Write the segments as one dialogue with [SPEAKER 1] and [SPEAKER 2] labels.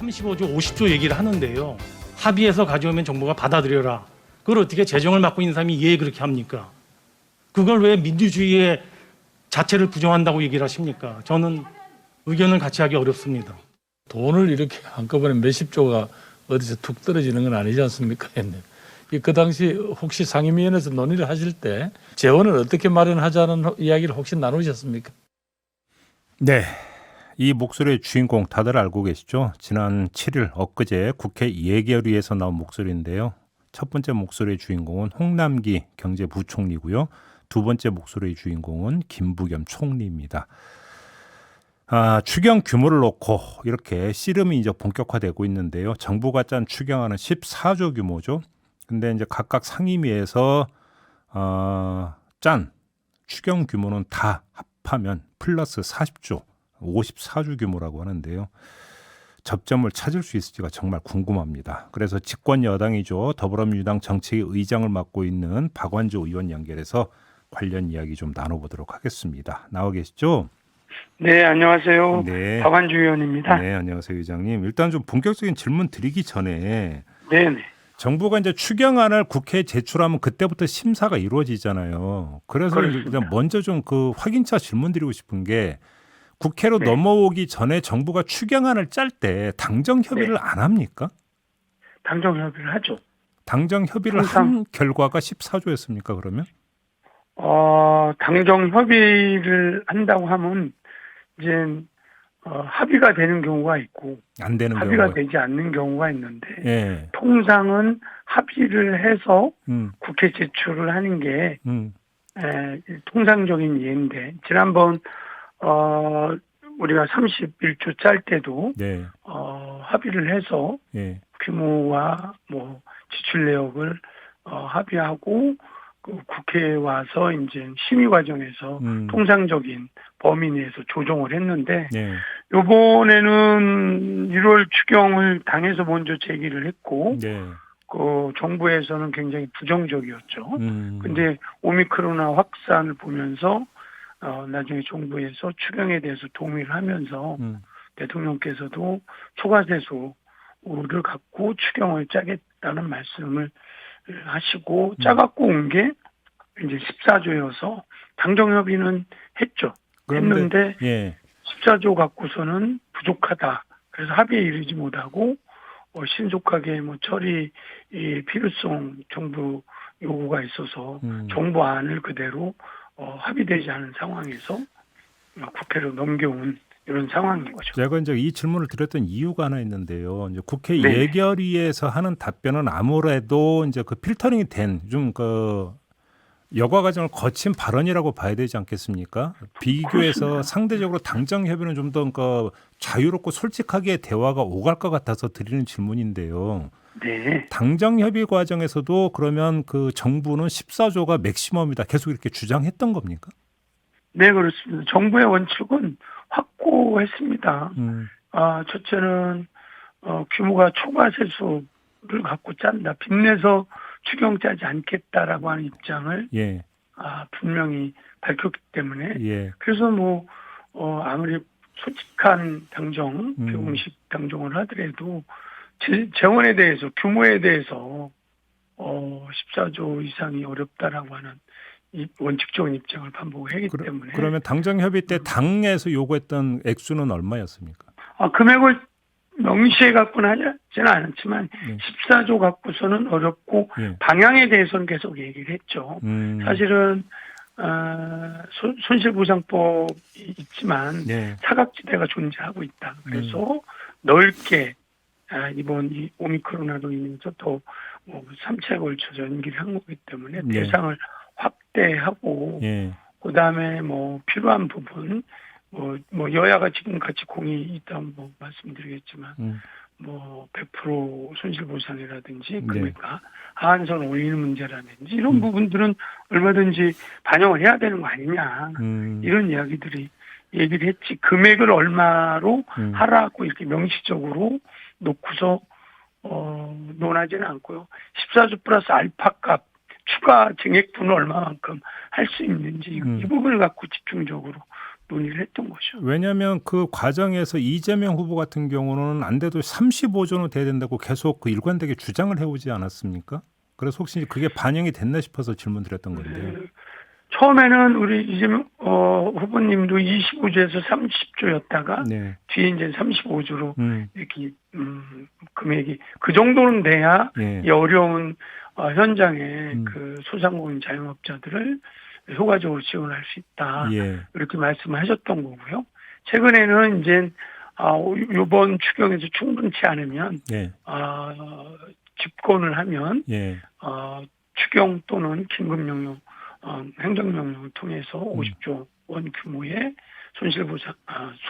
[SPEAKER 1] 35조, 50조 얘기를 하는데요. 합의해서 가져오면 정부가 받아들여라. 그걸 어떻게 재정을 맡고 있는 사람이 예 그렇게 합니까? 그걸 왜 민주주의의 자체를 부정한다고 얘기를 하십니까? 저는 의견을 같이 하기 어렵습니다.
[SPEAKER 2] 돈을 이렇게 한꺼번에 몇십 조가 어디서 툭 떨어지는 건 아니지 않습니까? 그 당시 혹시 상임위원회에서 논의를 하실 때 재원을 어떻게 마련하자는 이야기를 혹시 나누셨습니까?
[SPEAKER 3] 네. 이 목소리의 주인공 다들 알고 계시죠? 지난 7일 엊그제 국회 예결위에서 나온 목소리인데요. 첫 번째 목소리의 주인공은 홍남기 경제부총리고요. 두 번째 목소리의 주인공은 김부겸 총리입니다. 추경 규모를 놓고 이렇게 씨름이 이제 본격화되고 있는데요. 정부가 짠 추경안은 14조 규모죠. 근데 이제 각각 상임위에서 짠 추경 규모는 다 합하면 플러스 40조, 54조 규모라고 하는데요. 접점을 찾을 수 있을지가 정말 궁금합니다. 그래서 집권 여당이죠. 더불어민주당 정책위 의장을 맡고 있는 박완주 의원 연결해서 관련 이야기 좀 나눠보도록 하겠습니다. 나와 계시죠?
[SPEAKER 4] 네, 안녕하세요.
[SPEAKER 3] 네.
[SPEAKER 4] 박완주 의원입니다.
[SPEAKER 3] 네, 안녕하세요, 의장님. 일단 좀 본격적인 질문 드리기 전에
[SPEAKER 4] 네네.
[SPEAKER 3] 정부가 이제 추경안을 국회에 제출하면 그때부터 심사가 이루어지잖아요. 그래서
[SPEAKER 4] 그렇습니다.
[SPEAKER 3] 일단 먼저 좀 그 확인차 질문 드리고 싶은 게 국회로
[SPEAKER 4] 네.
[SPEAKER 3] 넘어오기 전에 정부가 추경안을 짤 때 당정 협의를
[SPEAKER 4] 네.
[SPEAKER 3] 안 합니까?
[SPEAKER 4] 당정 협의를 하죠.
[SPEAKER 3] 당정 협의를 한 결과가 14조였습니까, 그러면?
[SPEAKER 4] 당정 협의를 한다고 하면 이제 합의가 되는 경우가 있고
[SPEAKER 3] 안 되는
[SPEAKER 4] 합의가
[SPEAKER 3] 경우가.
[SPEAKER 4] 되지 않는 경우가 있는데
[SPEAKER 3] 예.
[SPEAKER 4] 통상은 합의를 해서
[SPEAKER 3] 음.
[SPEAKER 4] 국회 제출을 하는 게
[SPEAKER 3] 음.
[SPEAKER 4] 통상적인 예인데 지난번 우리가 31조 짤 때도
[SPEAKER 3] 네.
[SPEAKER 4] 합의를 해서
[SPEAKER 3] 예.
[SPEAKER 4] 규모와 뭐 지출 내역을 합의하고 그 국회에 와서 이제 심의 과정에서 통상적인 범위 내에서 조정을 했는데
[SPEAKER 3] 네.
[SPEAKER 4] 이번에는 1월 추경을 당에서 먼저 제기를 했고
[SPEAKER 3] 네.
[SPEAKER 4] 그 정부에서는 굉장히 부정적이었죠.
[SPEAKER 3] 음.
[SPEAKER 4] 근데 오미크론화 확산을 보면서 나중에 정부에서 추경에 대해서 동의를 하면서 대통령께서도 초과세수를 갖고 추경을 짜겠다는 말씀을 하시고 짜갖고 온 게 이제 14조여서 당정협의는 했죠. 했는데
[SPEAKER 3] 예.
[SPEAKER 4] 14조 갖고서는 부족하다. 그래서 합의에 이르지 못하고 신속하게 뭐 처리 필요성 정부 요구가 있어서 정부안을 그대로 합의되지 않은 상황에서 국회로 넘겨온 이런 상황인 거죠.
[SPEAKER 3] 제가 이제 이 질문을 드렸던 이유가 하나 있는데요. 이제 국회
[SPEAKER 4] 네.
[SPEAKER 3] 예결위에서 하는 답변은 아무래도 이제 그 필터링이 된 좀 그 여과 과정을 거친 발언이라고 봐야 되지 않겠습니까? 비교해서
[SPEAKER 4] 그렇습니다.
[SPEAKER 3] 상대적으로 당정 협의는 좀 더 그 자유롭고 솔직하게 대화가 오갈 것 같아서 드리는 질문인데요.
[SPEAKER 4] 네.
[SPEAKER 3] 당정 협의 과정에서도 그러면 그 정부는 14조가 맥시멈이다. 계속 이렇게 주장했던 겁니까?
[SPEAKER 4] 네, 그렇습니다. 정부의 원칙은 확고했습니다. 첫째는 규모가 초과세수를 갖고 짠다. 빚내서 추경 짜지 않겠다라고 하는 입장을
[SPEAKER 3] 예.
[SPEAKER 4] 분명히 밝혔기 때문에
[SPEAKER 3] 예.
[SPEAKER 4] 그래서 뭐 아무리 솔직한 당정, 공식 당정을 하더라도 재원에 대해서 규모에 대해서 14조 이상이 어렵다라고 하는 이 원칙적인 입장을 반복하기 때문에
[SPEAKER 3] 그러면 당정 협의 때 당에서 요구했던 액수는 얼마였습니까?
[SPEAKER 4] 금액을 명시해 갖고는 하지는 않았지만 14조 갖고서는 어렵고 방향에 대해서는 계속 얘기를 했죠. 사실은 손실보상법이 있지만 사각지대가 존재하고 있다. 그래서 넓게 이번 이 오미크론으로 인해서 또 뭐 3차에 걸쳐서 연기를 한 거기 때문에 대상을 확대하고 그다음에 뭐 필요한 부분 뭐 여야가 지금 같이 공이 있다면 뭐 말씀드리겠지만 뭐 100% 손실보상이라든지 금액과 하한선 올리는 문제라든지 이런 부분들은 얼마든지 반영을 해야 되는 거 아니냐 이런 이야기들이 얘기를 했지 금액을 얼마로 하라고 이렇게 명시적으로 놓고서 논하지는 않고요. 14조 플러스 알파값 추가 증액분을 얼마만큼 할 수 있는지 이 부분을 갖고 집중적으로 논의를 했던 거죠.
[SPEAKER 3] 왜냐하면 그 과정에서 이재명 후보 같은 경우는 안 돼도 35조는 돼야 된다고 계속 그 일관되게 주장을 해오지 않았습니까? 그래서 혹시 그게 반영이 됐나 싶어서 질문드렸던 건데요.
[SPEAKER 4] 처음에는 우리 이재명 후보님도 25조에서 30조였다가
[SPEAKER 3] 네.
[SPEAKER 4] 뒤에 이제 35조로 이렇게 금액이 그 정도는 돼야
[SPEAKER 3] 예.
[SPEAKER 4] 이 어려운 현장에 그 소상공인 자영업자들을 효과적으로 지원할 수 있다.
[SPEAKER 3] 예.
[SPEAKER 4] 이렇게 말씀하셨던 거고요. 최근에는 이제 이번 추경에서 충분치 않으면
[SPEAKER 3] 예.
[SPEAKER 4] 집권을 하면
[SPEAKER 3] 예.
[SPEAKER 4] 추경 또는 긴급명령 행정명령을 통해서 50조 원 규모의 손실보상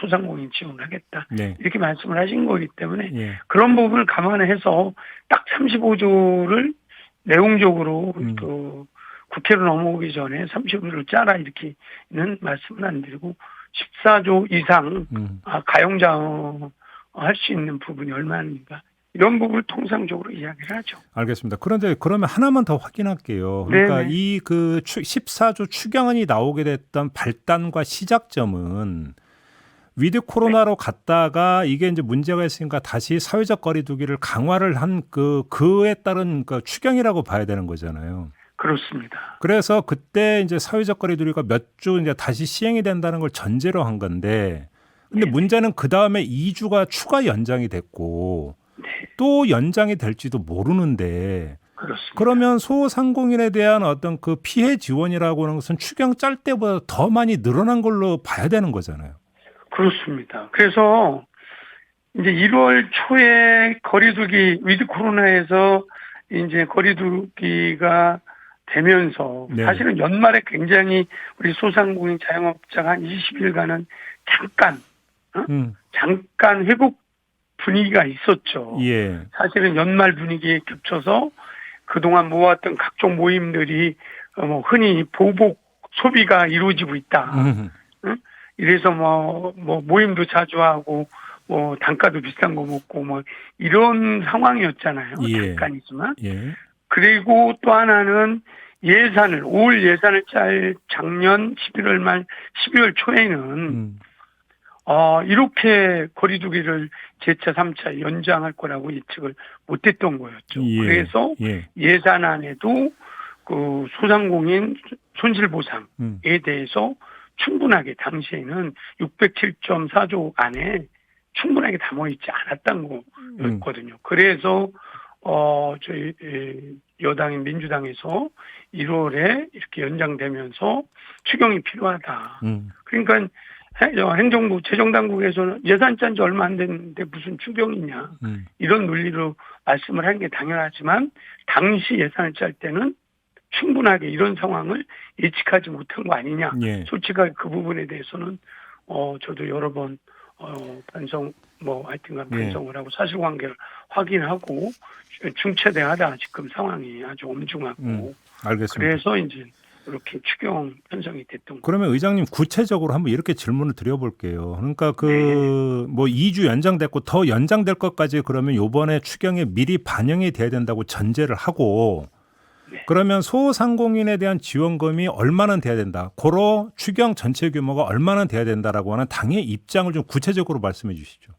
[SPEAKER 4] 소상공인 지원을 하겠다.
[SPEAKER 3] 네.
[SPEAKER 4] 이렇게 말씀을 하신 거기 때문에
[SPEAKER 3] 예.
[SPEAKER 4] 그런 부분을 감안해서 딱 35조를 내용적으로 그 국회로 넘어오기 전에 35조를 짜라 이렇게는 말씀은 안 드리고 14조 이상 가용자업 할 수 있는 부분이 얼마인가 이런 부분을 통상적으로 이야기를 하죠.
[SPEAKER 3] 알겠습니다. 그런데 그러면 하나만 더 확인할게요. 그러니까
[SPEAKER 4] 네네.
[SPEAKER 3] 이 그 14조 추경안이 나오게 됐던 발단과 시작점은 위드 코로나로 갔다가 이게 이제 문제가 있으니까 다시 사회적 거리두기를 강화를 한 그에 따른 그 추경이라고 봐야 되는 거잖아요.
[SPEAKER 4] 그렇습니다.
[SPEAKER 3] 그래서 그때 이제 사회적 거리두기가 몇 주 이제 다시 시행이 된다는 걸 전제로 한 건데, 근데 문제는 그 다음에 2주가 추가 연장이 됐고 또 연장이 될지도 모르는데,
[SPEAKER 4] 그렇습니다.
[SPEAKER 3] 그러면 소상공인에 대한 어떤 그 피해 지원이라고 하는 것은 추경 짤 때보다 더 많이 늘어난 걸로 봐야 되는 거잖아요.
[SPEAKER 4] 그렇습니다. 그래서 이제 1월 초에 거리두기 위드 코로나에서 이제 거리두기가 되면서
[SPEAKER 3] 네.
[SPEAKER 4] 사실은 연말에 굉장히 우리 소상공인 자영업자가 한 20일간은 잠깐 회복 분위기가 있었죠.
[SPEAKER 3] 예.
[SPEAKER 4] 사실은 연말 분위기에 겹쳐서 그동안 모았던 각종 모임들이 흔히 보복 소비가 이루어지고 있다. 응? 이래서 모임도 자주 하고 단가도 비싼 거 먹고 이런 상황이었잖아요.
[SPEAKER 3] 예.
[SPEAKER 4] 잠깐이지만.
[SPEAKER 3] 예.
[SPEAKER 4] 그리고 또 하나는 올 예산을 짤 작년 11월 말 12월 초에는 이렇게 거리두기를 재차 3차 연장할 거라고 예측을 못했던 거였죠.
[SPEAKER 3] 예.
[SPEAKER 4] 그래서
[SPEAKER 3] 예.
[SPEAKER 4] 예산안에도 그 소상공인 손실보상에 대해서 충분하게 당시에는 607.4조 안에 충분하게 담아있지 않았던 거였거든요. 그래서 저희 여당인 민주당에서 1월에 이렇게 연장되면서 추경이 필요하다. 그러니까 행정부 재정당국에서는 예산 짠 지 얼마 안 됐는데 무슨 추경이냐 이런 논리로 말씀을 하는 게 당연하지만 당시 예산을 짤 때는 충분하게 이런 상황을 예측하지 못한 거 아니냐.
[SPEAKER 3] 예.
[SPEAKER 4] 솔직하게 그 부분에 대해서는 저도 여러 번 반성 하여튼간 반성을 하고 사실관계를 확인하고 중체대하다 지금 상황이 아주 엄중하고
[SPEAKER 3] 알겠습니다.
[SPEAKER 4] 그래서 이제 이렇게 추경 편성이 됐던 거예요.
[SPEAKER 3] 그러면 의장님 구체적으로 한번 이렇게 질문을 드려볼게요. 그러니까 2주 연장됐고 더 연장될 것까지 그러면 이번에 추경에 미리 반영이 돼야 된다고 전제를 하고 그러면 소상공인에 대한 지원금이 얼마나 돼야 된다. 고로 추경 전체 규모가 얼마나 돼야 된다라고 하는 당의 입장을 좀 구체적으로 말씀해 주시죠.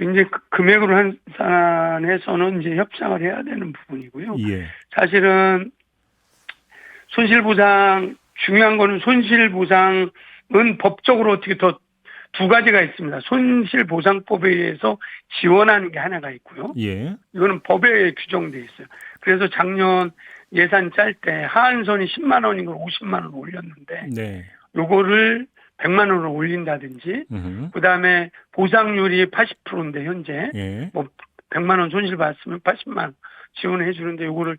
[SPEAKER 4] 이제 금액으로 한산해서는 이제 협상을 해야 되는 부분이고요.
[SPEAKER 3] 예.
[SPEAKER 4] 사실은 손실보상 중요한 거는 손실보상은 법적으로 어떻게 두 가지가 있습니다. 손실보상법에 의해서 지원하는 게 하나가 있고요.
[SPEAKER 3] 예.
[SPEAKER 4] 이거는 법에 규정돼 있어요. 그래서 작년 예산 짤 때 하한선이 10만 원인 걸 50만 원 올렸는데
[SPEAKER 3] 네.
[SPEAKER 4] 요거를 100만 원으로 올린다든지 그다음에 보상률이 80%인데 현재
[SPEAKER 3] 예.
[SPEAKER 4] 100만 원 손실 봤으면 80만 원 지원해 주는데 요거를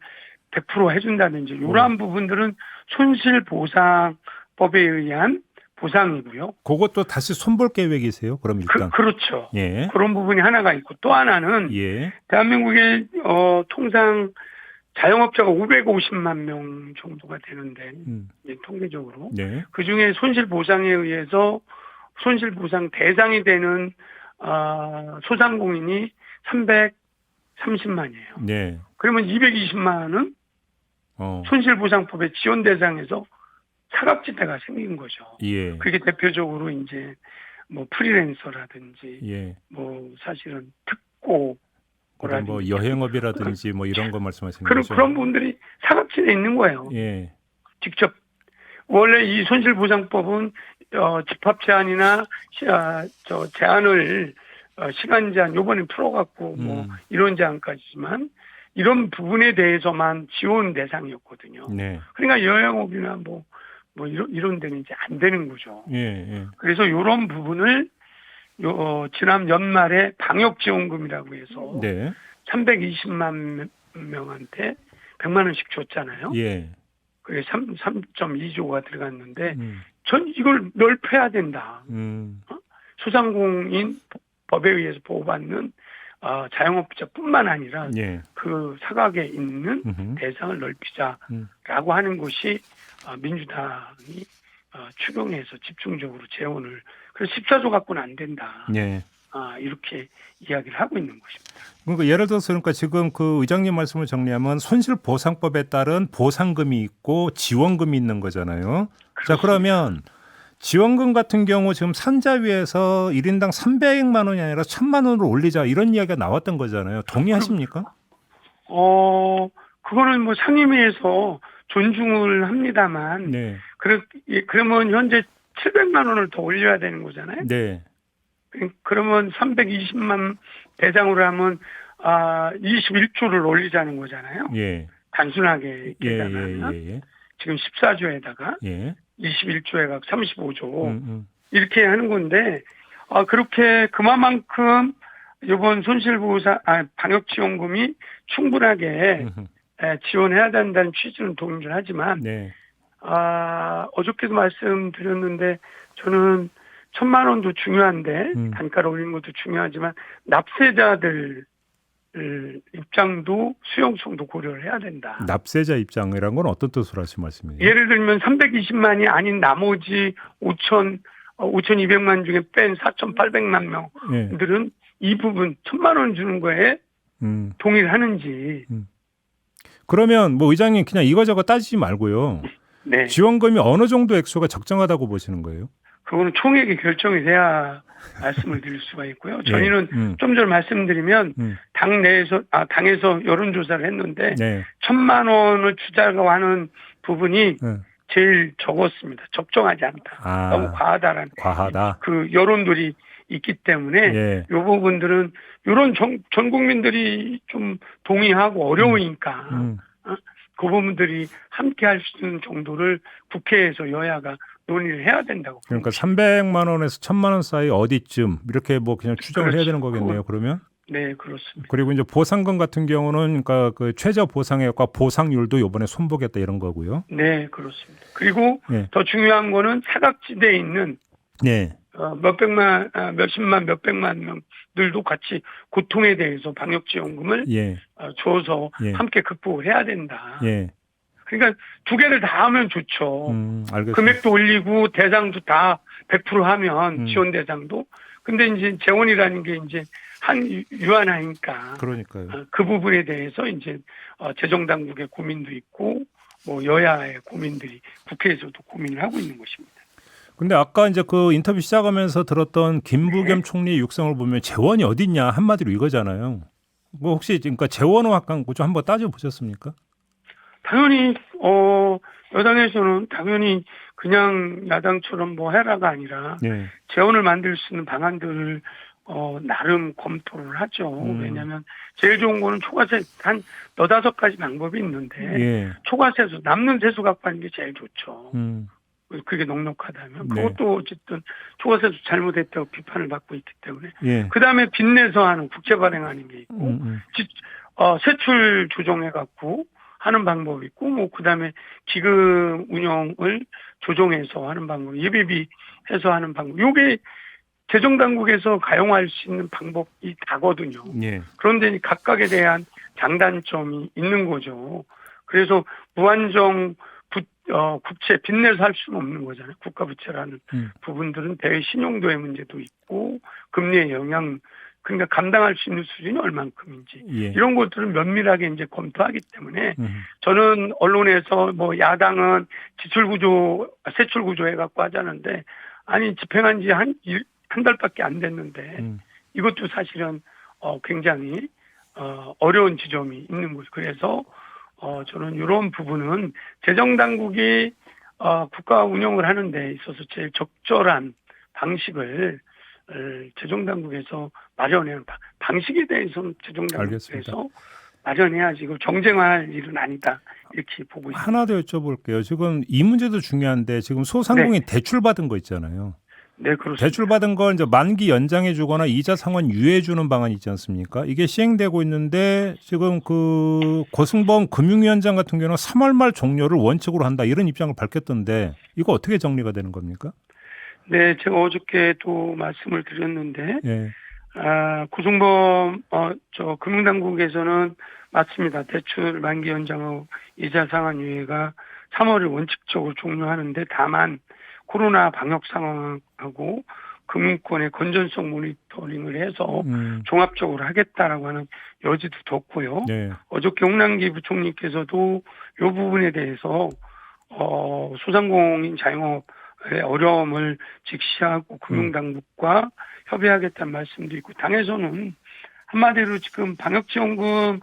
[SPEAKER 4] 100% 해준다든지 이러한 부분들은 손실보상법에 의한 보상이고요.
[SPEAKER 3] 그것도 다시 손볼 계획이세요? 그럼 일단.
[SPEAKER 4] 그렇죠.
[SPEAKER 3] 예.
[SPEAKER 4] 그런 부분이 하나가 있고 또 하나는
[SPEAKER 3] 예.
[SPEAKER 4] 대한민국의 통상 자영업자가 550만 명 정도가 되는데 이제 통계적으로
[SPEAKER 3] 네.
[SPEAKER 4] 그중에 손실보상에 의해서 손실보상 대상이 되는 소상공인이 330만이에요.
[SPEAKER 3] 네.
[SPEAKER 4] 그러면 220만은 손실보상법의 지원 대상에서 사각지대가 생긴 거죠.
[SPEAKER 3] 예.
[SPEAKER 4] 그게 대표적으로 이제 뭐 프리랜서라든지
[SPEAKER 3] 예.
[SPEAKER 4] 뭐 사실은 특고
[SPEAKER 3] 그다음 뭐 여행업이라든지 뭐 이런 거 말씀하시는 거죠?
[SPEAKER 4] 그런 분들이 사각지대에 있는 거예요.
[SPEAKER 3] 예.
[SPEAKER 4] 직접 원래 이 손실보상법은 집합 제한이나 저 제한을 시간 제한 요번에 풀어갖고 뭐 이런 제한까지지만 이런 부분에 대해서만 지원 대상이었거든요.
[SPEAKER 3] 네.
[SPEAKER 4] 그러니까 여행업이나 뭐 이런 데는 이제 안 되는 거죠.
[SPEAKER 3] 예. 예.
[SPEAKER 4] 그래서 이런 부분을 지난 연말에 방역지원금이라고 해서
[SPEAKER 3] 네.
[SPEAKER 4] 320만 명한테 100만 원씩 줬잖아요.
[SPEAKER 3] 예.
[SPEAKER 4] 그게 3.2조가 들어갔는데 전 이걸 넓혀야 된다. 소상공인 법에 의해서 보호받는 자영업자뿐만 아니라
[SPEAKER 3] 예.
[SPEAKER 4] 그 사각에 있는 대상을 넓히자라고 하는 것이 민주당이 추경해서 집중적으로 재원을 그래서 14조 갖고는 안 된다.
[SPEAKER 3] 예.
[SPEAKER 4] 이렇게 이야기를 하고 있는 것입니다.
[SPEAKER 3] 그러니까 예를 들어서 그러니까 지금 그 의장님 말씀을 정리하면 손실보상법에 따른 보상금이 있고 지원금이 있는 거잖아요.
[SPEAKER 4] 그렇습니다.
[SPEAKER 3] 자, 그러면 지원금 같은 경우 지금 산자위에서 1인당 300만 원이 아니라 1,000만 원으로 올리자 이런 이야기가 나왔던 거잖아요. 동의하십니까?
[SPEAKER 4] 그거는 뭐 상임위에서 존중을 합니다만
[SPEAKER 3] 네.
[SPEAKER 4] 그러면 현재 700만 원을 더 올려야 되는 거잖아요.
[SPEAKER 3] 네.
[SPEAKER 4] 그러면 320만 대상으로 하면 21조를 올리자는 거잖아요.
[SPEAKER 3] 예.
[SPEAKER 4] 단순하게 계산하면
[SPEAKER 3] 예.
[SPEAKER 4] 지금 14조에다가
[SPEAKER 3] 예.
[SPEAKER 4] 21조에가 35조 이렇게 하는 건데 그렇게 그만큼 이번 방역지원금이 충분하게 지원해야 된다는 취지는 동의를 하지만
[SPEAKER 3] 네.
[SPEAKER 4] 어저께도 말씀드렸는데 저는 1,000만 원도 중요한데 단가를 올리는 것도 중요하지만 납세자들 입장도 수용성도 고려를 해야 된다.
[SPEAKER 3] 납세자 입장이란 건 어떤 뜻으로 하신 말씀이에요?
[SPEAKER 4] 예를 들면 320만이 아닌 나머지 5,200만 중에 뺀 4,800만 명들은
[SPEAKER 3] 예.
[SPEAKER 4] 이 부분 1,000만 원 주는 거에 동의를 하는지.
[SPEAKER 3] 그러면 뭐 의장님 그냥 이거저거 따지지 말고요.
[SPEAKER 4] 네.
[SPEAKER 3] 지원금이 어느 정도 액수가 적정하다고 보시는 거예요?
[SPEAKER 4] 그거는 총액이 결정이 돼야 말씀을 드릴 수가 있고요. 저희는 좀 전에 말씀드리면 당에서 여론조사를 했는데
[SPEAKER 3] 네.
[SPEAKER 4] 1,000만 원을 주자고 하는 부분이 제일 적었습니다. 적정하지 않다. 너무 과하다라는 그 여론들이 있기 때문에 이 부분들은 이런 전 국민들이 좀 동의하고 어려우니까 그 부분들이 함께 할 수 있는 정도를 국회에서 여야가 논의를 해야 된다고.
[SPEAKER 3] 그러니까 300만 원에서 1,000만 원 사이 어디쯤 이렇게 뭐 그냥 추정을 해야 되는 거겠네요. 그러면?
[SPEAKER 4] 네, 그렇습니다.
[SPEAKER 3] 그리고 이제 보상금 같은 경우는 그러니까 그 최저 보상액과 보상률도 이번에 손보겠다 이런 거고요.
[SPEAKER 4] 네, 그렇습니다. 그리고 더 중요한 거는 사각지대에 있는 몇백만 명들도 같이 고통에 대해서 방역지원금을 줘서 함께 극복을 해야 된다. 그러니까 두 개를 다 하면 좋죠.
[SPEAKER 3] 알겠습니다.
[SPEAKER 4] 금액도 올리고 대상도 다 100% 하면 지원 대상도. 근데 이제 재원이라는 게 이제 유한하니까.
[SPEAKER 3] 그러니까요.
[SPEAKER 4] 그 부분에 대해서 이제 재정 당국의 고민도 있고 뭐 여야의 고민들이 국회에서도 고민을 하고 있는 것입니다.
[SPEAKER 3] 근데 아까 이제 그 인터뷰 시작하면서 들었던 김부겸 총리의 육성을 보면 재원이 어디 있냐 한마디로 이거잖아요. 뭐 혹시 그러니까 재원을 약간 좀 한번 따져 보셨습니까?
[SPEAKER 4] 당연히 여당에서는 당연히 그냥 야당처럼 뭐 해라가 아니라 재원을 만들 수 있는 방안들을 나름 검토를 하죠. 왜냐하면 제일 좋은 거는 초과세 한 4-5가지 방법이 있는데 초과세수 남는 세수 갖고 하는 게 제일 좋죠. 그게 넉넉하다면 그것도 어쨌든 초과세수 잘못했다고 비판을 받고 있기 때문에 그다음에 빚내서 하는 국채 발행하는 게 있고 세출 조정해갖고 하는 방법이 있고 뭐 그다음에 기금 운영을 조정해서 하는 방법, 예비비해서 하는 방법. 요게 재정 당국에서 가용할 수 있는 방법이 다거든요. 그런데 각각에 대한 장단점이 있는 거죠. 그래서 무한정 국채 빚내서 할 수는 없는 거잖아요. 국가부채라는 부분들은 대외 신용도의 문제도 있고 금리의 영향 그러니까 감당할 수 있는 수준이 얼만큼인지
[SPEAKER 3] 예.
[SPEAKER 4] 이런 것들을 면밀하게 이제 검토하기 때문에 저는 언론에서 뭐 야당은 세출 구조 해갖고 하자는데 아니 집행한 지 한 달밖에 안 됐는데 이것도 사실은 굉장히 어려운 지점이 있는 거죠. 그래서 저는 이런 부분은 재정 당국이 국가 운영을 하는 데 있어서 제일 적절한 방식을 재정 당국에서 마련해야 방식에 대해서는 재정 당국에서 마련해야지 이거 경쟁할 일은 아니다 이렇게 보고 있습니다.
[SPEAKER 3] 하나 더 여쭤볼게요. 지금 이 문제도 중요한데 지금 소상공인 대출 받은 거 있잖아요.
[SPEAKER 4] 네, 그렇습니다.
[SPEAKER 3] 대출 받은 걸 이제 만기 연장해 주거나 이자 상환 유예해 주는 방안이 있지 않습니까? 이게 시행되고 있는데 지금 그 고승범 금융위원장 같은 경우는 3월 말 종료를 원칙으로 한다 이런 입장을 밝혔던데 이거 어떻게 정리가 되는 겁니까?
[SPEAKER 4] 네, 제가 어저께도 말씀을 드렸는데
[SPEAKER 3] 예.
[SPEAKER 4] 고승범 금융당국에서는 맞습니다. 대출 만기 연장하고 이자 상환 유예가 3월을 원칙적으로 종료하는데 다만 코로나 방역 상황하고 금융권의 건전성 모니터링을 해서 종합적으로 하겠다라고 하는 여지도 뒀고요.
[SPEAKER 3] 네.
[SPEAKER 4] 어저께 홍남기 부총리께서도 이 부분에 대해서 소상공인 자영업의 어려움을 직시하고 금융당국과 협의하겠다는 말씀도 있고 당에서는 한마디로 지금 방역지원금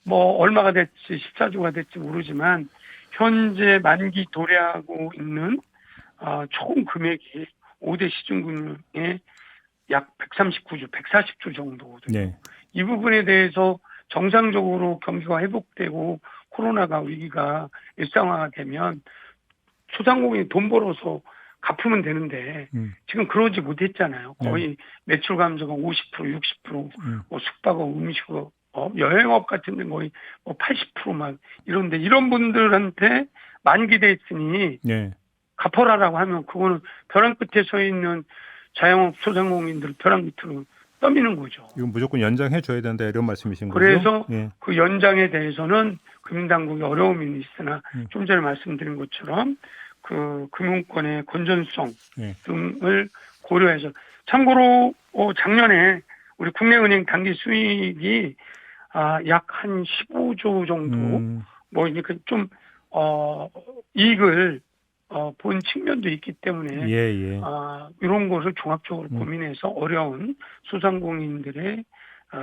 [SPEAKER 4] 뭐 얼마가 될지 14조가 될지 모르지만 현재 만기 도래하고 있는 총 금액이 5대 시중금융의 약 139조, 140조 정도거든요.
[SPEAKER 3] 네.
[SPEAKER 4] 이 부분에 대해서 정상적으로 경기가 회복되고 코로나가 위기가 일상화가 되면 소상공인이 돈 벌어서 갚으면 되는데 지금 그러지 못했잖아요. 거의 매출 감소가 50%, 60%, 뭐 숙박업, 음식업, 여행업 같은 데 거의 뭐 80%막 이런데 이런 분들한테 만기돼 있으니
[SPEAKER 3] 네.
[SPEAKER 4] 갚아라라고 하면 그거는 벼랑 끝에 서 있는 자영업 소상공인들 벼랑 밑으로 떠미는 거죠.
[SPEAKER 3] 이건 무조건 연장해 줘야 된다 이런 말씀이신 거죠?
[SPEAKER 4] 그래서
[SPEAKER 3] 예.
[SPEAKER 4] 그 연장에 대해서는 금융당국이 어려움이 있으나 좀 전에 말씀드린 것처럼 그 금융권의 건전성 등을 고려해서 참고로 작년에 우리 국내은행 단기 수익이 약 한 15조 정도 뭐 이렇게 좀 이익을 본 측면도 있기 때문에 이런 것을 종합적으로 고민해서 어려운 소상공인들의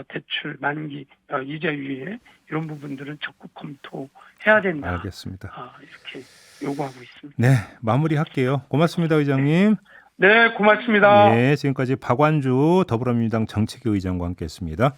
[SPEAKER 4] 대출 만기 이자 유예 이런 부분들은 적극 검토해야 된다.
[SPEAKER 3] 알겠습니다.
[SPEAKER 4] 이렇게 요구하고 있습니다.
[SPEAKER 3] 네, 마무리할게요. 고맙습니다, 의장님.
[SPEAKER 4] 네, 고맙습니다.
[SPEAKER 3] 예, 지금까지 박완주 더불어민주당 정책위 의장과 함께했습니다.